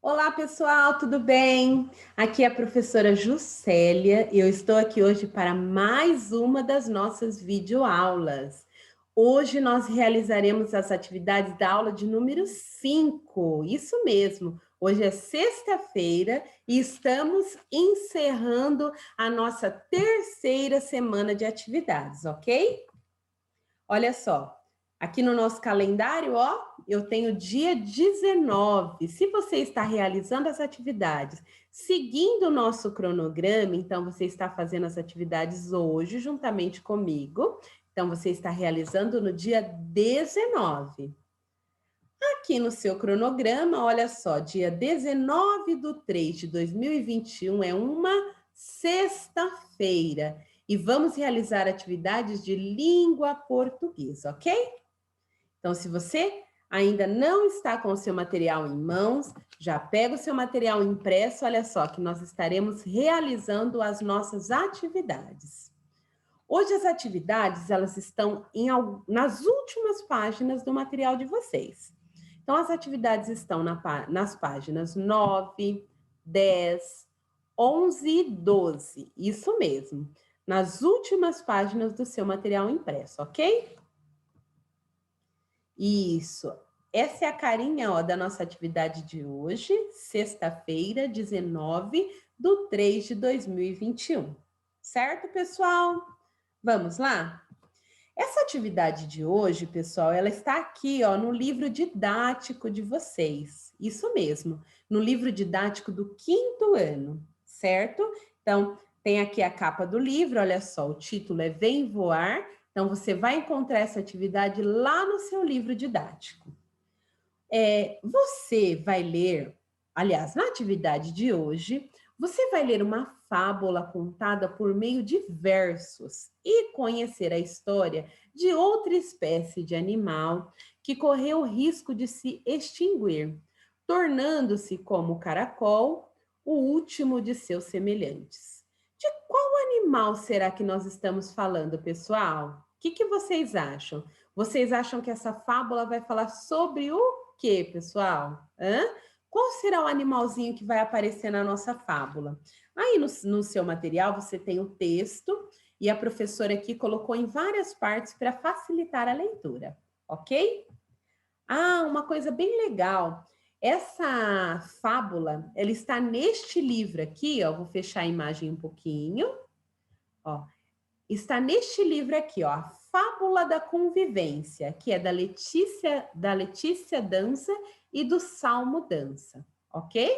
Olá, pessoal, tudo bem? Aqui é a professora Juscelia e eu estou aqui hoje para mais uma das nossas videoaulas. Hoje nós realizaremos as atividades da aula de número 5, isso mesmo. Hoje é sexta-feira e estamos encerrando a nossa terceira semana de atividades, ok? Olha só, aqui no nosso calendário, ó, eu tenho dia 19. Se você está realizando as atividades seguindo o nosso cronograma, então você está fazendo as atividades hoje juntamente comigo. Então você está realizando no dia 19. Aqui no seu cronograma, olha só, dia 19/3/2021 é uma sexta-feira e vamos realizar atividades de língua portuguesa, ok? Então, se você ainda não está com o seu material em mãos, já pega o seu material impresso, olha só, que nós estaremos realizando as nossas atividades. Hoje as atividades, elas estão nas últimas páginas do material de vocês. Então, as atividades estão nas páginas 9, 10, 11 e 12. Isso mesmo. Nas últimas páginas do seu material impresso, ok? Isso. Essa é a carinha, ó, da nossa atividade de hoje, sexta-feira, 19/3/2021. Certo, pessoal? Vamos lá? Essa atividade de hoje, pessoal, ela está aqui, ó, no livro didático de vocês. Isso mesmo, no livro didático do 5º ano, certo? Então, tem aqui a capa do livro, olha só, o título é Vem Voar. Então, você vai encontrar essa atividade lá no seu livro didático. Você vai ler, aliás, na atividade de hoje, você vai ler uma fábula contada por meio de versos e conhecer a história de outra espécie de animal que correu o risco de se extinguir, tornando-se como o caracol, o último de seus semelhantes. De qual animal será que nós estamos falando, pessoal? O que vocês acham? Vocês acham que essa fábula vai falar sobre o quê, pessoal? Qual será o animalzinho que vai aparecer na nossa fábula? Aí no seu material você tem o texto e a professora aqui colocou em várias partes para facilitar a leitura, ok? Ah, uma coisa bem legal. Essa fábula, ela está neste livro aqui, ó. Vou fechar a imagem um pouquinho. Ó, está neste livro aqui, ó, A Fábula da Convivência, que é da Letícia Dança e do Salmo Dança, ok?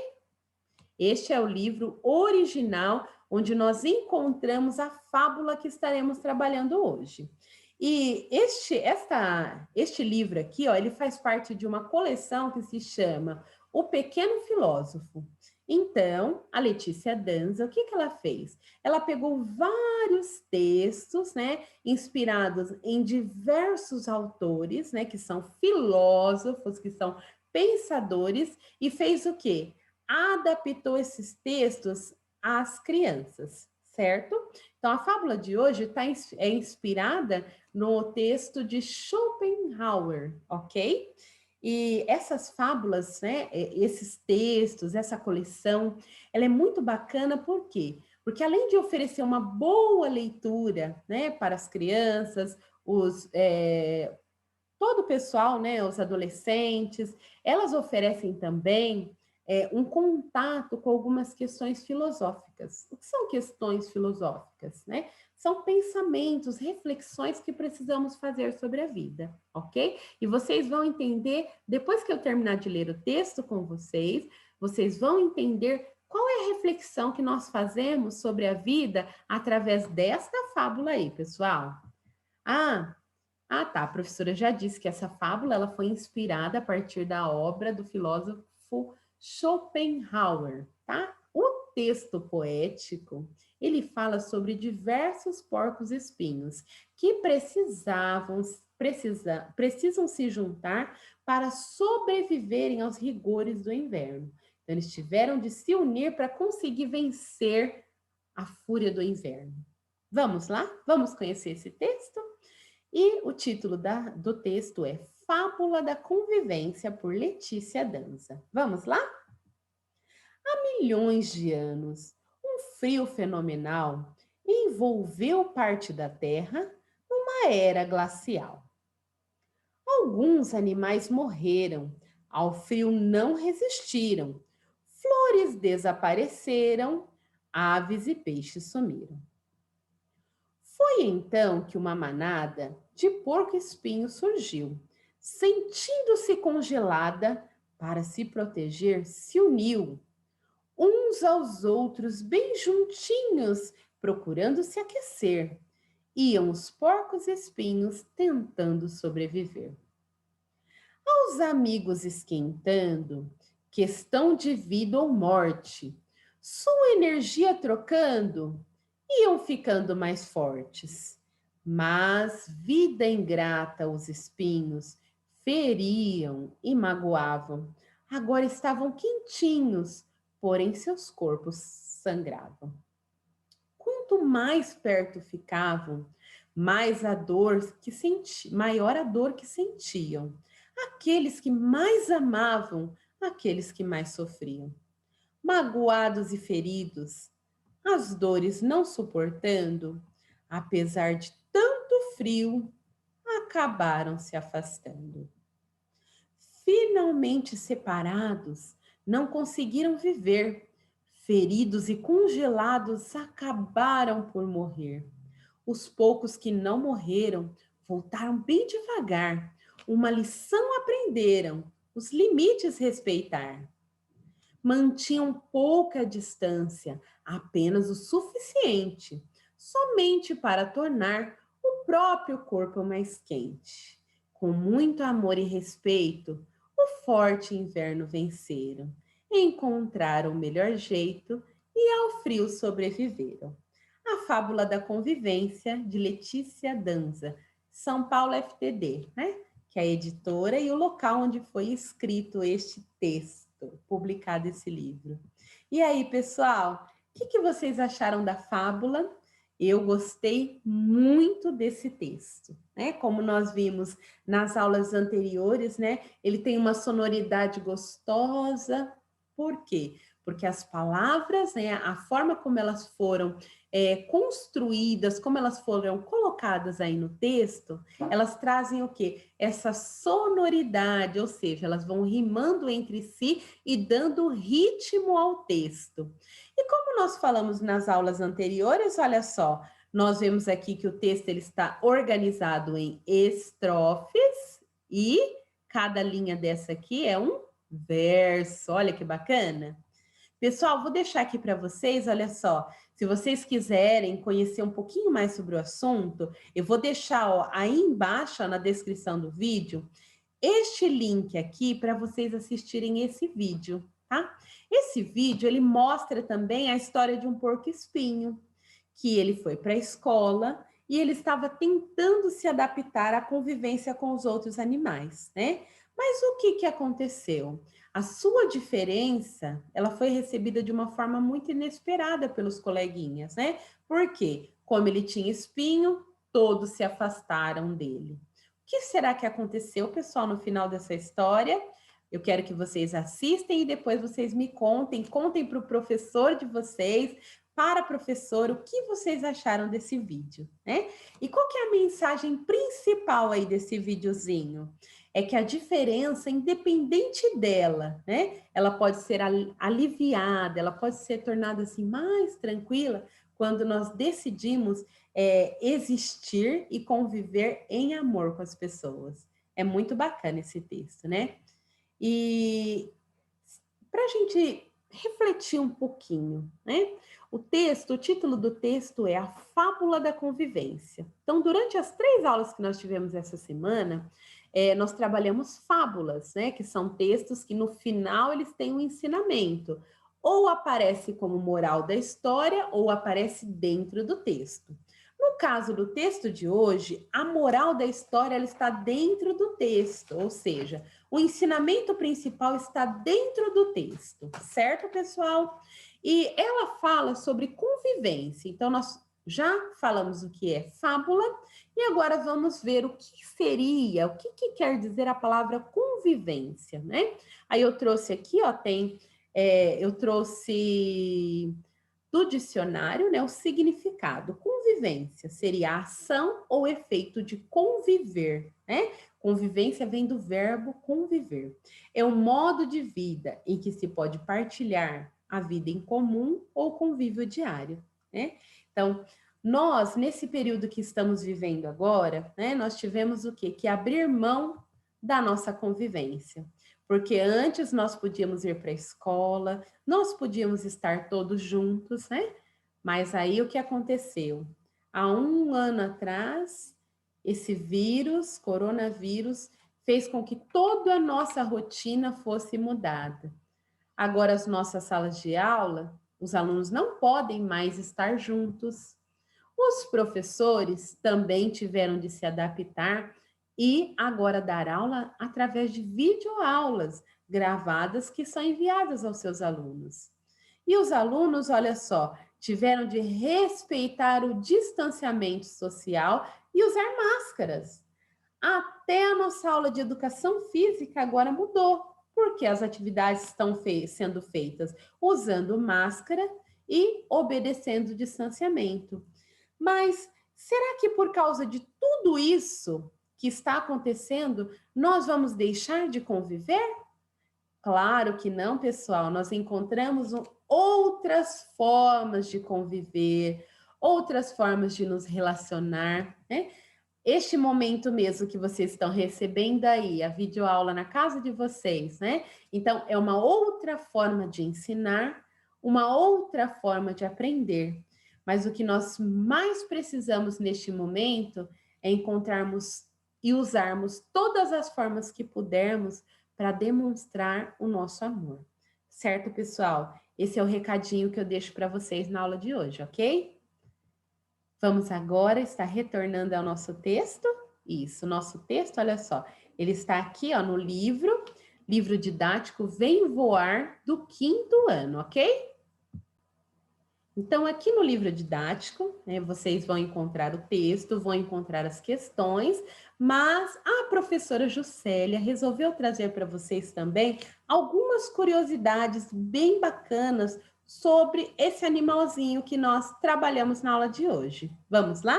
Este é o livro original onde nós encontramos a fábula que estaremos trabalhando hoje. E este livro aqui, ó, ele faz parte de uma coleção que se chama O Pequeno Filósofo. Então, a Letícia Danza, o que ela fez? Ela pegou vários textos, né, inspirados em diversos autores, né, que são filósofos, que são pensadores, e fez o quê? Adaptou esses textos às crianças, certo? Então, a fábula de hoje é inspirada no texto de Schopenhauer, ok? E essas fábulas, né, esses textos, essa coleção, ela é muito bacana, por quê? Porque além de oferecer uma boa leitura, né, para as crianças, todo o pessoal, né, os adolescentes, elas oferecem também um contato com algumas questões filosóficas. O que são questões filosóficas, né? São pensamentos, reflexões que precisamos fazer sobre a vida, ok? E vocês vão entender, depois que eu terminar de ler o texto com vocês, vocês vão entender qual é a reflexão que nós fazemos sobre a vida através desta fábula aí, pessoal. Tá. A professora já disse que essa fábula ela foi inspirada a partir da obra do filósofo Schopenhauer, tá? O texto poético, ele fala sobre diversos porcos-espinhos que precisam se juntar para sobreviverem aos rigores do inverno. Então, eles tiveram de se unir para conseguir vencer a fúria do inverno. Vamos lá? Vamos conhecer esse texto? E o título do texto é Fábula da Convivência, por Letícia Danza. Vamos lá? milhões de anos, um frio fenomenal envolveu parte da Terra numa era glacial. Alguns animais morreram, ao frio não resistiram, flores desapareceram, aves e peixes sumiram. Foi então que uma manada de porco-espinho surgiu. Sentindo-se congelada, para se proteger, se uniu uns aos outros bem juntinhos, procurando se aquecer. Iam os porcos-espinhos tentando sobreviver. Aos amigos esquentando, questão de vida ou morte, sua energia trocando, iam ficando mais fortes. Mas vida ingrata os espinhos feriam e magoavam. Agora estavam quentinhos, porém seus corpos sangravam. Quanto mais perto ficavam, maior a dor que sentiam. Aqueles que mais amavam, aqueles que mais sofriam. Magoados e feridos, as dores não suportando, apesar de tanto frio, acabaram se afastando. Finalmente separados, não conseguiram viver. Feridos e congelados acabaram por morrer. Os poucos que não morreram voltaram bem devagar. Uma lição aprenderam, os limites respeitar. Mantinham pouca distância, apenas o suficiente, somente para tornar o próprio corpo mais quente. Com muito amor e respeito, o forte inverno venceram, encontraram o melhor jeito e ao frio sobreviveram. A Fábula da Convivência, de Letícia Danza, São Paulo FTD, né? Que é a editora e o local onde foi escrito este texto, publicado esse livro. E aí, pessoal, o que vocês acharam da fábula? Eu gostei muito desse texto, né? Como nós vimos nas aulas anteriores, né? Ele tem uma sonoridade gostosa. Por quê? Porque as palavras, né? A forma como elas foram construídas, como elas foram colocadas aí no texto, elas trazem o quê? Essa sonoridade, ou seja, elas vão rimando entre si e dando ritmo ao texto. E como nós falamos nas aulas anteriores, olha só, nós vemos aqui que o texto ele está organizado em estrofes e cada linha dessa aqui é um verso. Olha que bacana. Pessoal, vou deixar aqui para vocês, olha só, se vocês quiserem conhecer um pouquinho mais sobre o assunto, eu vou deixar aí embaixo, na descrição do vídeo, este link aqui para vocês assistirem esse vídeo, tá? Esse vídeo, ele mostra também a história de um porco-espinho, que ele foi para a escola e ele estava tentando se adaptar à convivência com os outros animais, né? Mas o que aconteceu? A sua diferença, ela foi recebida de uma forma muito inesperada pelos coleguinhas, né? Por quê? Como ele tinha espinho, todos se afastaram dele. O que será que aconteceu, pessoal, no final dessa história? Eu quero que vocês assistem e depois vocês me contem para o professor de vocês, para a professora, o que vocês acharam desse vídeo, né? E qual que é a mensagem principal aí desse videozinho? É que a diferença, independente dela, né? Ela pode ser aliviada, ela pode ser tornada assim mais tranquila quando nós decidimos existir e conviver em amor com as pessoas. É muito bacana esse texto, né? E para a gente refletir um pouquinho, né? O título do texto é A Fábula da Convivência. Então, durante as 3 aulas que nós tivemos essa semana, nós trabalhamos fábulas, né? Que são textos que no final eles têm um ensinamento. Ou aparece como moral da história, ou aparece dentro do texto. No caso do texto de hoje, a moral da história ela está dentro do texto, ou seja, o ensinamento principal está dentro do texto, certo, pessoal? E ela fala sobre convivência. Então, nós já falamos o que é fábula e agora vamos ver o que seria, o que quer dizer a palavra convivência, né? Aí eu trouxe aqui, ó, tem eu trouxe do dicionário, né, o significado. Convivência seria a ação ou efeito de conviver, né? Convivência vem do verbo conviver. É um modo de vida em que se pode partilhar a vida em comum ou convívio diário, né? Então, nós, nesse período que estamos vivendo agora, né, nós tivemos o quê? Que abrir mão da nossa convivência. Porque antes nós podíamos ir para a escola, nós podíamos estar todos juntos, né? Mas aí o que aconteceu? Há um ano atrás, esse vírus, coronavírus, fez com que toda a nossa rotina fosse mudada. Agora, as nossas salas de aula, os alunos não podem mais estar juntos. Os professores também tiveram de se adaptar e agora dar aula através de videoaulas gravadas que são enviadas aos seus alunos. E os alunos, olha só, tiveram de respeitar o distanciamento social e usar máscaras. Até a nossa aula de educação física agora mudou, porque as atividades estão sendo feitas usando máscara e obedecendo o distanciamento. Mas será que por causa de tudo isso que está acontecendo, nós vamos deixar de conviver? Claro que não, pessoal. Nós encontramos outras formas de conviver, outras formas de nos relacionar, né? Este momento mesmo que vocês estão recebendo aí, a videoaula na casa de vocês, né? Então, é uma outra forma de ensinar, uma outra forma de aprender. Mas o que nós mais precisamos neste momento é encontrarmos e usarmos todas as formas que pudermos para demonstrar o nosso amor. Certo, pessoal? Esse é o recadinho que eu deixo para vocês na aula de hoje, ok? Vamos agora estar retornando ao nosso texto. Isso, nosso texto, olha só, ele está aqui ó, no livro didático Vem Voar, do 5º ano, ok? Então, aqui no livro didático, né, vocês vão encontrar o texto, vão encontrar as questões, mas a professora Juscelia resolveu trazer para vocês também algumas curiosidades bem bacanas sobre esse animalzinho que nós trabalhamos na aula de hoje. Vamos lá?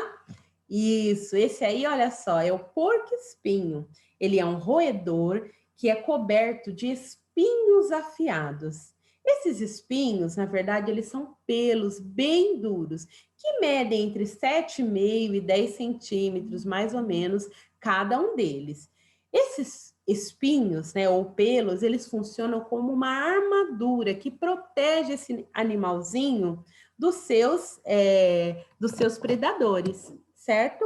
Isso, esse aí, olha só, é o porco-espinho. Ele é um roedor que é coberto de espinhos afiados. Esses espinhos, na verdade, eles são pelos bem duros, que medem entre 7,5 e 10 centímetros, mais ou menos, cada um deles. Esses espinhos, né, ou pelos, eles funcionam como uma armadura que protege esse animalzinho dos seus predadores, certo?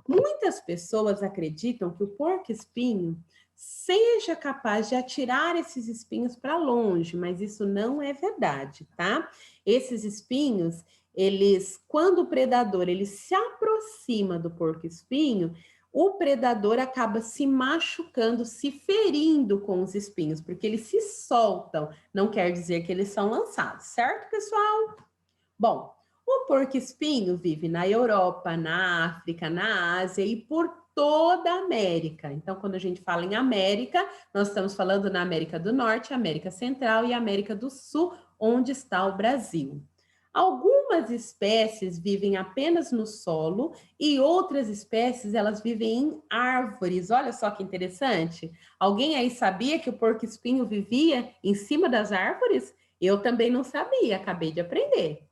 Muitas pessoas acreditam que o porco-espinho seja capaz de atirar esses espinhos para longe, mas isso não é verdade, tá? Esses espinhos, quando o predador ele se aproxima do porco-espinho, o predador acaba se machucando, se ferindo com os espinhos, porque eles se soltam, não quer dizer que eles são lançados, certo, pessoal? Bom, o porco-espinho vive na Europa, na África, na Ásia e por toda a América. Então, quando a gente fala em América, nós estamos falando na América do Norte, América Central e América do Sul, onde está o Brasil. Algumas espécies vivem apenas no solo e outras espécies elas vivem em árvores. Olha só que interessante. Alguém aí sabia que o porco-espinho vivia em cima das árvores? Eu também não sabia, acabei de aprender.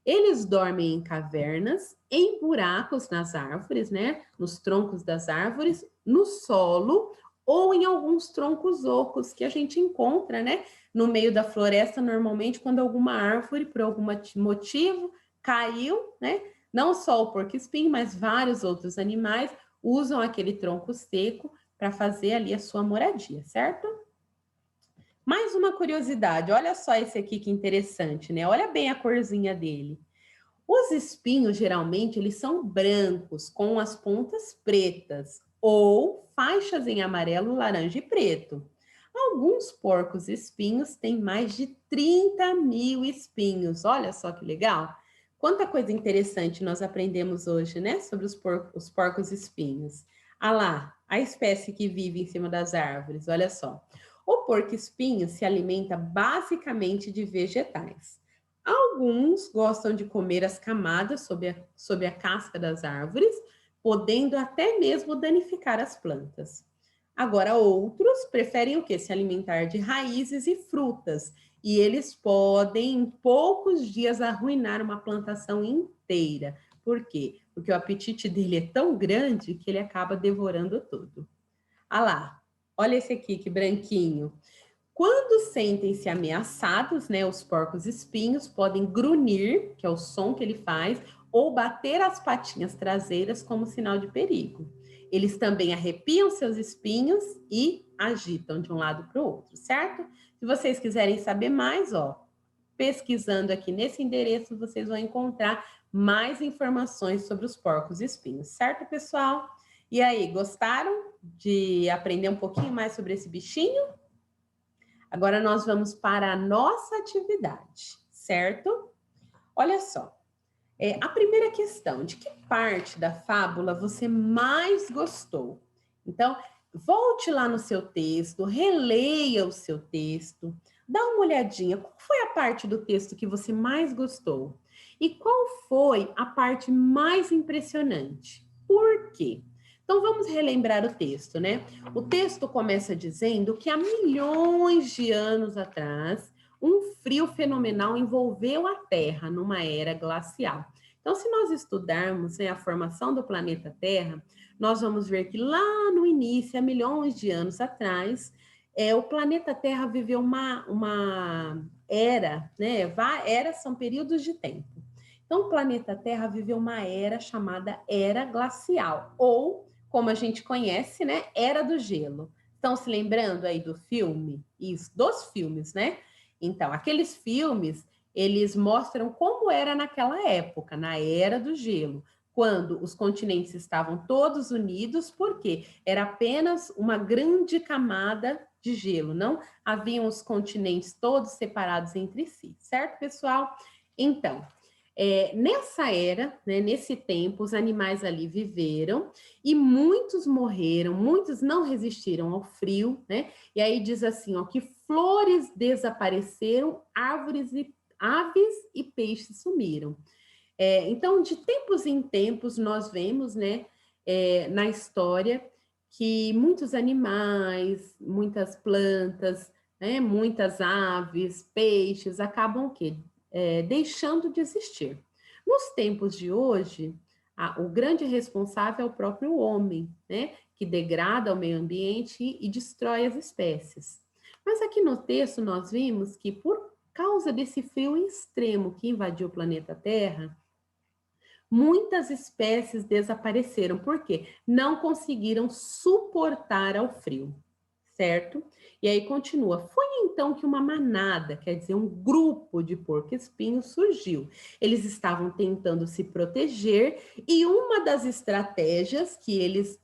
Eles dormem em cavernas, em buracos nas árvores, né? Nos troncos das árvores, no solo ou em alguns troncos ocos que a gente encontra, né? No meio da floresta, normalmente, quando alguma árvore, por algum motivo, caiu, né? Não só o porco-espinho, mas vários outros animais usam aquele tronco seco para fazer ali a sua moradia, certo? Mais uma curiosidade, olha só esse aqui que interessante, né? Olha bem a corzinha dele. Os espinhos, geralmente, eles são brancos, com as pontas pretas, ou faixas em amarelo, laranja e preto. Alguns porcos espinhos têm mais de 30 mil espinhos. Olha só que legal! Quanta coisa interessante nós aprendemos hoje, né? Sobre os porcos espinhos. Ah lá, a espécie que vive em cima das árvores, olha só. O porco-espinho se alimenta basicamente de vegetais. Alguns gostam de comer as camadas sob a casca das árvores, podendo até mesmo danificar as plantas. Agora, outros preferem o quê? Se alimentar de raízes e frutas, e eles podem, em poucos dias, arruinar uma plantação inteira. Por quê? Porque o apetite dele é tão grande que ele acaba devorando tudo. Ah lá, olha esse aqui, que branquinho. Quando sentem-se ameaçados, né, os porcos-espinhos podem grunhir, que é o som que ele faz, ou bater as patinhas traseiras como sinal de perigo. Eles também arrepiam seus espinhos e agitam de um lado para o outro, certo? Se vocês quiserem saber mais, ó, pesquisando aqui nesse endereço, vocês vão encontrar mais informações sobre os porcos-espinhos, certo, pessoal? E aí, gostaram de aprender um pouquinho mais sobre esse bichinho? Agora nós vamos para a nossa atividade, certo? Olha só, a primeira questão, de que parte da fábula você mais gostou? Então, volte lá no seu texto, releia o seu texto, dá uma olhadinha, qual foi a parte do texto que você mais gostou? E qual foi a parte mais impressionante? Por quê? Então vamos relembrar o texto, né? O texto começa dizendo que há milhões de anos atrás, um frio fenomenal envolveu a Terra numa era glacial. Então, se nós estudarmos, né, a formação do planeta Terra, nós vamos ver que lá no início, há milhões de anos atrás, o planeta Terra viveu uma era, né? Eras são períodos de tempo. Então, o planeta Terra viveu uma era chamada Era Glacial, ou, como a gente conhece, né, Era do Gelo. Estão se lembrando aí do filme? Isso, dos filmes, né? Então, aqueles filmes, eles mostram como era naquela época, na Era do Gelo, quando os continentes estavam todos unidos, porque era apenas uma grande camada de gelo, não haviam os continentes todos separados entre si, certo, pessoal? Então, nessa era, né, nesse tempo, os animais ali viveram e muitos morreram, muitos não resistiram ao frio, né? E aí diz assim, ó, que flores desapareceram, aves e peixes sumiram. Então, de tempos em tempos, nós vemos, né, na história, que muitos animais, muitas plantas, né, muitas aves, peixes, acabam o quê? Deixando de existir. Nos tempos de hoje, o grande responsável é o próprio homem, né, que degrada o meio ambiente e destrói as espécies. Mas aqui no texto nós vimos que por causa desse frio extremo que invadiu o planeta Terra, muitas espécies desapareceram, porque não conseguiram suportar ao frio, certo? E aí continua. Foi então que uma manada, quer dizer, um grupo de porco-espinhos surgiu. Eles estavam tentando se proteger e uma das estratégias que eles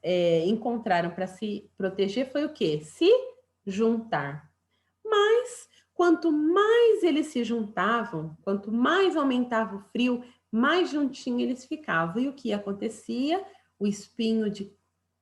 encontraram para se proteger foi o quê? Se juntar. Mas quanto mais eles se juntavam, quanto mais aumentava o frio, mais juntinho eles ficavam. E o que acontecia? O espinho de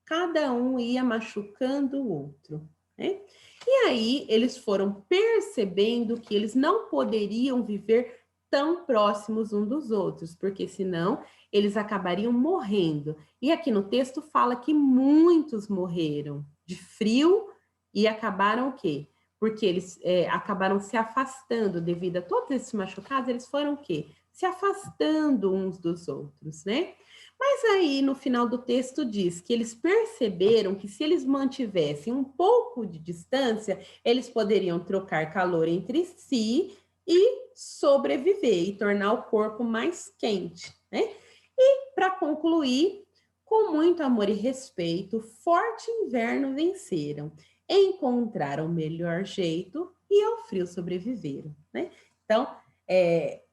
cada um ia machucando o outro, né? E aí eles foram percebendo que eles não poderiam viver tão próximos um dos outros, porque senão eles acabariam morrendo. E aqui no texto fala que muitos morreram de frio e acabaram o quê? Porque eles acabaram se afastando devido a todos esses machucados, eles foram o quê? Se afastando uns dos outros, né? Mas aí, no final do texto, diz que eles perceberam que se eles mantivessem um pouco de distância, eles poderiam trocar calor entre si e sobreviver e tornar o corpo mais quente, né? E, para concluir, com muito amor e respeito, forte inverno venceram, encontraram o melhor jeito e ao frio sobreviveram, né? Então,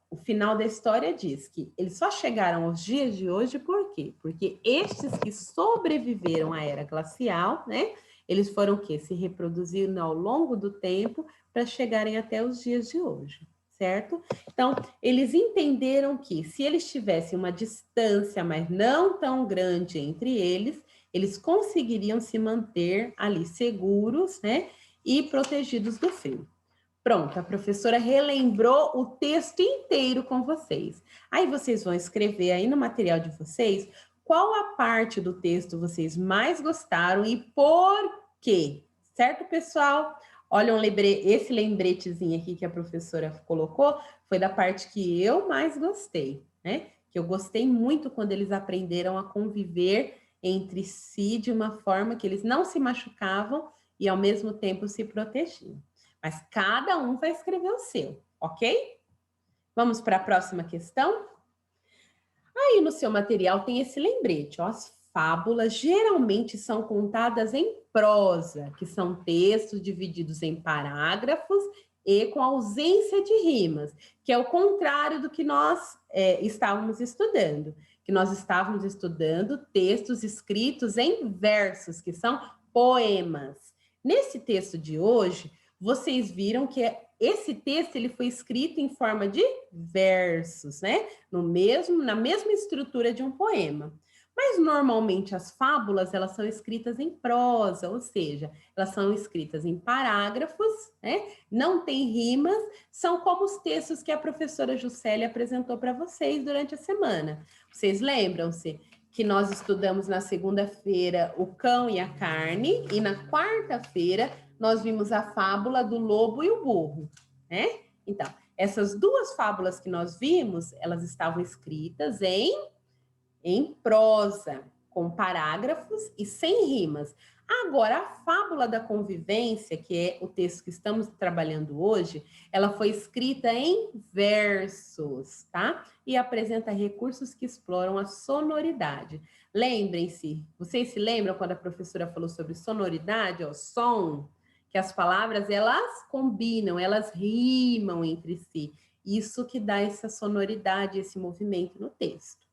o final da história diz que eles só chegaram aos dias de hoje por quê? Porque estes que sobreviveram à era glacial, né? Eles foram o quê? Se reproduzindo ao longo do tempo para chegarem até os dias de hoje, certo? Então, eles entenderam que se eles tivessem uma distância, mas não tão grande entre eles, eles conseguiriam se manter ali seguros, né? e protegidos do frio. Pronto, a professora relembrou o texto inteiro com vocês. Aí vocês vão escrever aí no material de vocês qual a parte do texto vocês mais gostaram e por quê. Certo, pessoal? Olha, esse lembretezinho aqui que a professora colocou foi da parte que eu mais gostei, né? Que eu gostei muito quando eles aprenderam a conviver entre si de uma forma que eles não se machucavam e ao mesmo tempo se protegiam. Mas cada um vai escrever o seu, ok? Vamos para a próxima questão? Aí no seu material tem esse lembrete, ó, as fábulas geralmente são contadas em prosa, que são textos divididos em parágrafos e com ausência de rimas, que é o contrário do que nós estávamos estudando. Que nós estávamos estudando textos escritos em versos, que são poemas. Nesse texto de hoje, vocês viram que esse texto ele foi escrito em forma de versos, né? Na mesma estrutura de um poema. Mas normalmente as fábulas elas são escritas em prosa, ou seja, elas são escritas em parágrafos, né? Não tem rimas, são como os textos que a professora Juscelia apresentou para vocês durante a semana. Vocês lembram-se que nós estudamos na segunda-feira o cão e a carne e na quarta-feira nós vimos a fábula do lobo e o burro, né? Então, essas duas fábulas que nós vimos, elas estavam escritas em prosa, com parágrafos e sem rimas. Agora, a fábula da convivência, que é o texto que estamos trabalhando hoje, ela foi escrita em versos, tá? E apresenta recursos que exploram a sonoridade. Lembrem-se, vocês se lembram quando a professora falou sobre sonoridade, ó, som? Que as palavras, elas combinam, elas rimam entre si. Isso que dá essa sonoridade, esse movimento no texto.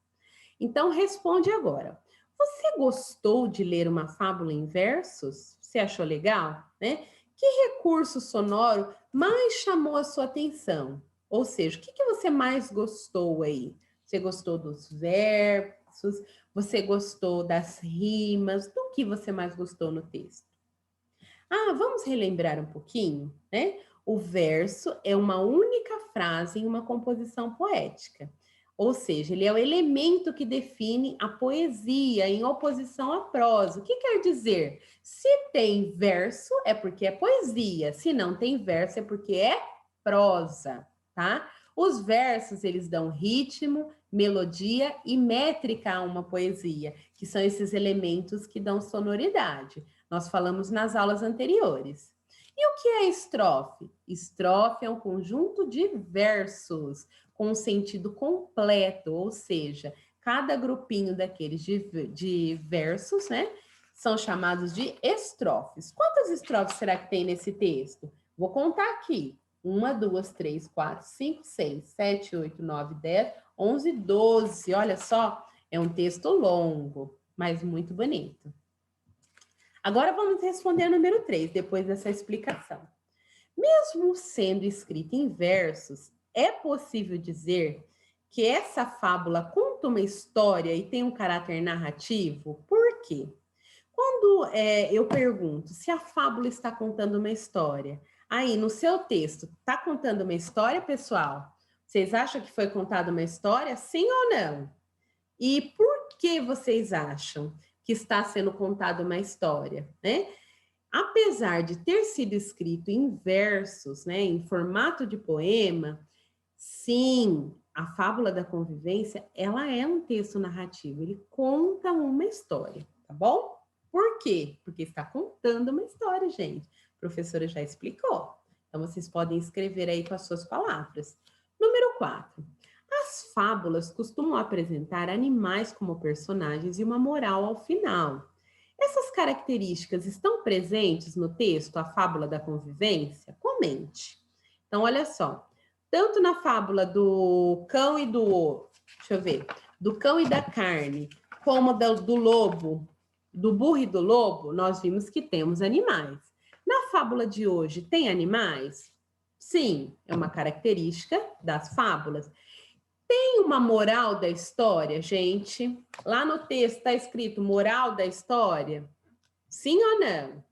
Então, responde agora. Você gostou de ler uma fábula em versos? Você achou legal? Né? Que recurso sonoro mais chamou a sua atenção? Ou seja, o que você mais gostou aí? Você gostou dos versos? Você gostou das rimas? Do que você mais gostou no texto? Ah, vamos relembrar um pouquinho, né? O verso é uma única frase em uma composição poética. Ou seja, ele é o elemento que define a poesia em oposição à prosa. O que quer dizer? Se tem verso, é porque é poesia. Se não tem verso, é porque é prosa, tá? Os versos, eles dão ritmo, melodia e métrica a uma poesia, que são esses elementos que dão sonoridade. Nós falamos nas aulas anteriores. E o que é estrofe? Estrofe é um conjunto de versos com um sentido completo, ou seja, cada grupinho daqueles de versos, né, são chamados de estrofes. Quantas estrofes será que tem nesse texto? Vou contar aqui. 1, 2, 3, 4, 5, 6, 7, 8, 9, 10, 11, 12. Olha só, é um texto longo, mas muito bonito. Agora vamos responder a número 3, depois dessa explicação. Mesmo sendo escrita em versos, é possível dizer que essa fábula conta uma história e tem um caráter narrativo? Por quê? Quando eu pergunto se a fábula está contando uma história, aí no seu texto, está contando uma história, pessoal? Vocês acham que foi contada uma história, sim ou não? E por que vocês acham que está sendo contada uma história, né? Apesar de ter sido escrito em versos, né, em formato de poema, sim, a fábula da convivência, ela é um texto narrativo, ele conta uma história, tá bom? Por quê? Porque está contando uma história, gente. A professora já explicou. Então, vocês podem escrever aí com as suas palavras. Número 4. As fábulas costumam apresentar animais como personagens e uma moral ao final. Essas características estão presentes no texto A Fábula da Convivência? Comente. Então, olha só. Tanto na fábula do cão e do... Deixa eu ver. Do cão e da carne, como do lobo, do burro e do lobo, nós vimos que temos animais. Na fábula de hoje, tem animais? Sim, é uma característica das fábulas. Tem uma moral da história, gente? Lá no texto está escrito moral da história? Sim ou não?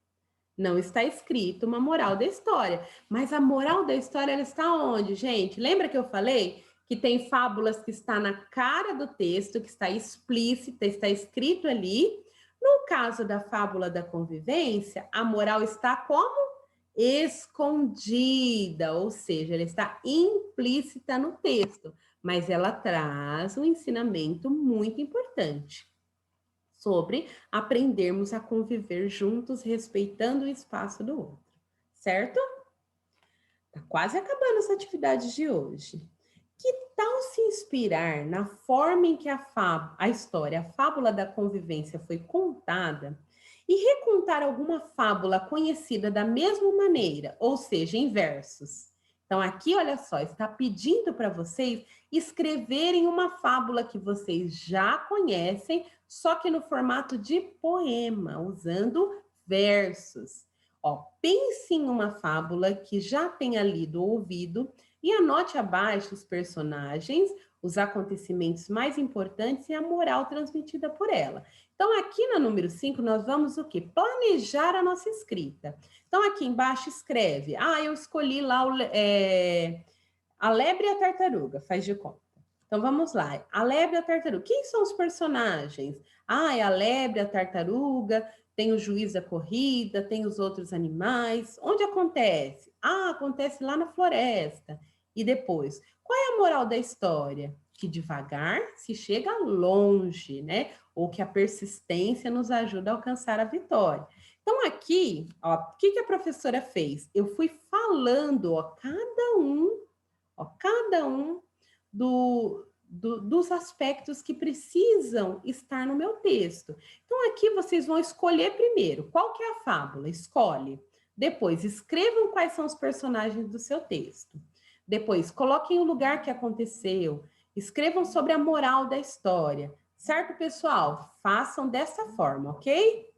Não está escrito uma moral da história. Mas a moral da história, ela está onde, gente? Lembra que eu falei que tem fábulas que está na cara do texto, que está explícita, está escrito ali. No caso da fábula da convivência, a moral está como? Escondida, ou seja, ela está implícita no texto, mas ela traz um ensinamento muito importante sobre aprendermos a conviver juntos, respeitando o espaço do outro, certo? Tá quase acabando essa atividade de hoje. Que tal se inspirar na forma em que a história, a fábula da convivência foi contada e recontar alguma fábula conhecida da mesma maneira, ou seja, em versos? Então, aqui, olha só, está pedindo para vocês escreverem uma fábula que vocês já conhecem, só que no formato de poema, usando versos. Ó, pense em uma fábula que já tenha lido ou ouvido e anote abaixo os personagens, os acontecimentos mais importantes e a moral transmitida por ela. Então, aqui na número 5, nós vamos o quê? Planejar a nossa escrita. Então, aqui embaixo escreve, eu escolhi lá a lebre e a tartaruga, faz de conta. Então, vamos lá. A lebre e a tartaruga. Quem são os personagens? É a lebre, a tartaruga, tem o juiz da corrida, tem os outros animais. Onde acontece? Acontece lá na floresta. E depois, qual é a moral da história? Que devagar se chega longe, né? Ou que a persistência nos ajuda a alcançar a vitória. Então, aqui, ó, o que a professora fez? Eu fui falando, cada um dos aspectos que precisam estar no meu texto. Então, aqui vocês vão escolher primeiro. Qual que é a fábula? Escolhe. Depois, escrevam quais são os personagens do seu texto. Depois, coloquem o lugar que aconteceu. Escrevam sobre a moral da história. Certo, pessoal? Façam dessa forma, ok?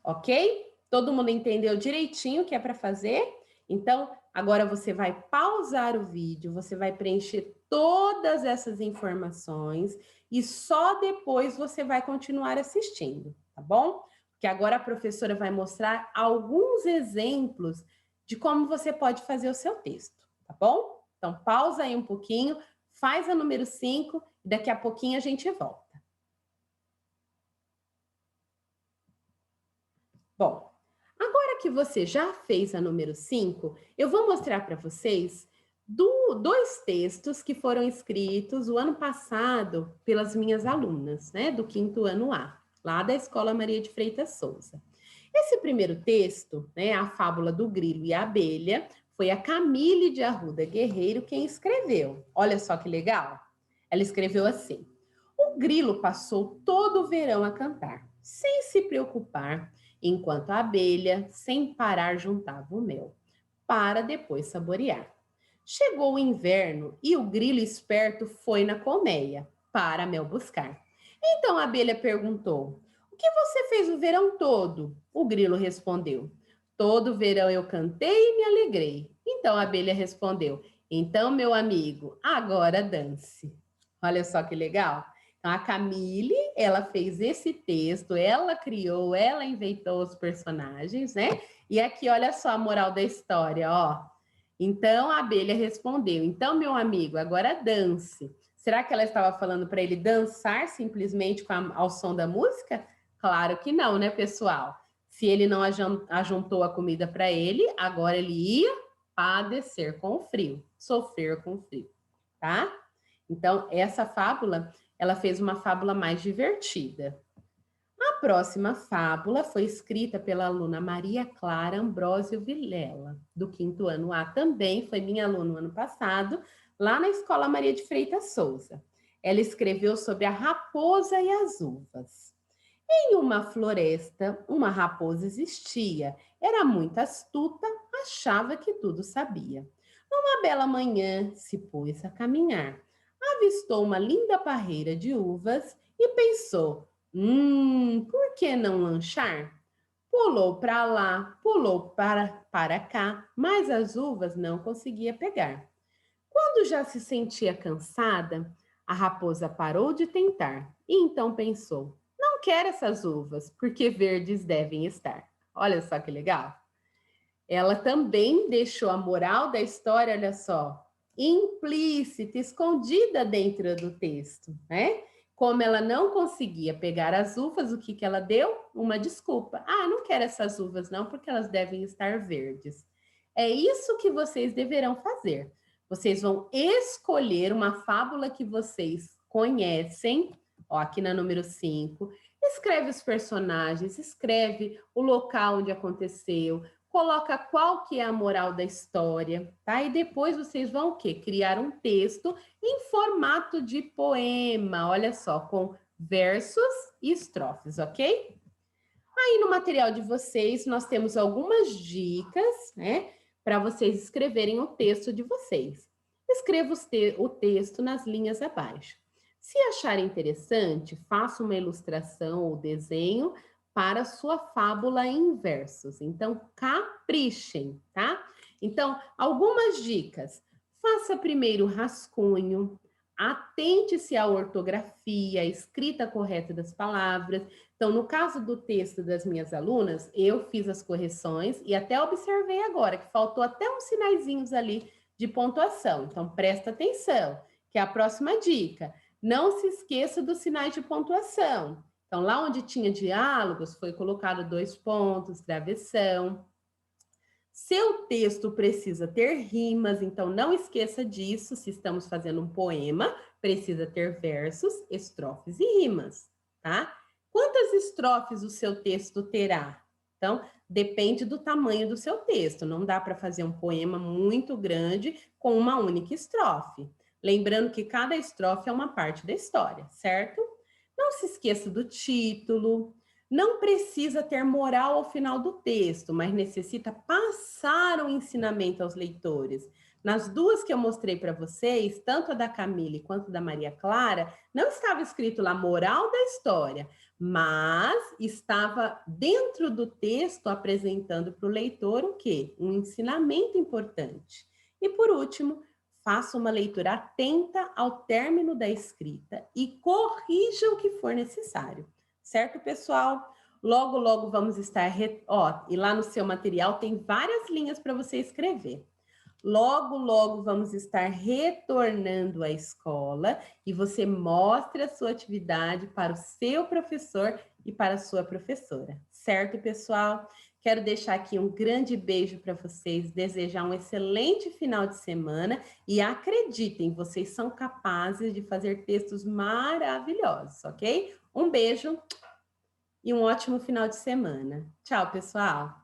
Ok? Todo mundo entendeu direitinho o que é para fazer? Então, agora você vai pausar o vídeo, você vai preencher todas essas informações e só depois você vai continuar assistindo, tá bom? Porque agora a professora vai mostrar alguns exemplos de como você pode fazer o seu texto, tá bom? Então, pausa aí um pouquinho, faz a número 5 e daqui a pouquinho a gente volta. Bom, agora que você já fez a número 5, eu vou mostrar para vocês dois textos que foram escritos o ano passado pelas minhas alunas, né, do 5º ano A, lá da Escola Maria de Freitas Souza. Esse primeiro texto, né, a fábula do grilo e a abelha, foi a Camille de Arruda Guerreiro quem escreveu. Olha só que legal. Ela escreveu assim: o grilo passou todo o verão a cantar, sem se preocupar, enquanto a abelha, sem parar, juntava o mel, para depois saborear. Chegou o inverno e o grilo esperto foi na colmeia, para mel buscar. Então a abelha perguntou: o que você fez o verão todo? O grilo respondeu: todo verão eu cantei e me alegrei. Então a abelha respondeu: então, meu amigo, agora dance. Olha só que legal. Então, a Camille, ela fez esse texto, ela criou, ela inventou os personagens, né? E aqui, olha só a moral da história, ó. Então, a abelha respondeu, então, meu amigo, agora dance. Será que ela estava falando para ele dançar simplesmente ao som da música? Claro que não, né, pessoal? Se ele não ajuntou a comida para ele, agora ele ia padecer com o frio, sofrer com o frio, tá? Então, essa fábula, ela fez uma fábula mais divertida. A próxima fábula foi escrita pela aluna Maria Clara Ambrósio Vilela, do 5º ano A, também foi minha aluna no ano passado, lá na Escola Maria de Freitas Souza. Ela escreveu sobre a raposa e as uvas. Em uma floresta, uma raposa existia. Era muito astuta, achava que tudo sabia. Numa bela manhã, se pôs a caminhar. Avistou uma linda parreira de uvas e pensou: por que não lanchar? Pulou para lá, pulou para cá, mas as uvas não conseguia pegar. Quando já se sentia cansada, a raposa parou de tentar e então pensou: não quero essas uvas, porque verdes devem estar. Olha só que legal. Ela também deixou a moral da história, olha só, implícita, escondida dentro do texto, né? Como ela não conseguia pegar as uvas, o que que ela deu? Uma desculpa. Ah, não quero essas uvas não, porque elas devem estar verdes. É isso que vocês deverão fazer. Vocês vão escolher uma fábula que vocês conhecem, ó, aqui na número 5. Escreve os personagens, escreve o local onde aconteceu, coloca qual que é a moral da história, tá? E depois vocês vão o quê? Criar um texto em formato de poema, olha só, com versos e estrofes, ok? Aí no material de vocês nós temos algumas dicas, né, para vocês escreverem o texto de vocês. Escreva o texto nas linhas abaixo. Se acharem interessante, faça uma ilustração ou desenho para sua fábula em versos. Então, caprichem, tá? Então, algumas dicas. Faça primeiro o rascunho, atente-se à ortografia, à escrita correta das palavras. Então, no caso do texto das minhas alunas, eu fiz as correções e até observei agora que faltou até uns sinaizinhos ali de pontuação. Então, presta atenção, que é a próxima dica. Não se esqueça dos sinais de pontuação. Então, lá onde tinha diálogos, foi colocado 2 pontos, travessão. Seu texto precisa ter rimas, então não esqueça disso. Se estamos fazendo um poema, precisa ter versos, estrofes e rimas, tá? Quantas estrofes o seu texto terá? Então, depende do tamanho do seu texto. Não dá para fazer um poema muito grande com uma única estrofe. Lembrando que cada estrofe é uma parte da história, certo? Não se esqueça do título. Não precisa ter moral ao final do texto, mas necessita passar o ensinamento aos leitores. Nas duas que eu mostrei para vocês, tanto a da Camille quanto da Maria Clara, não estava escrito lá moral da história, mas estava dentro do texto apresentando para o leitor o quê? Um ensinamento importante. E por último, faça uma leitura atenta ao término da escrita e corrija o que for necessário. Certo, pessoal? Logo, logo vamos estar... e lá no seu material tem várias linhas para você escrever. Logo, logo vamos estar retornando à escola e você mostra a sua atividade para o seu professor e para a sua professora. Certo, pessoal? Quero deixar aqui um grande beijo para vocês, desejar um excelente final de semana e acreditem, vocês são capazes de fazer textos maravilhosos, ok? Um beijo e um ótimo final de semana. Tchau, pessoal!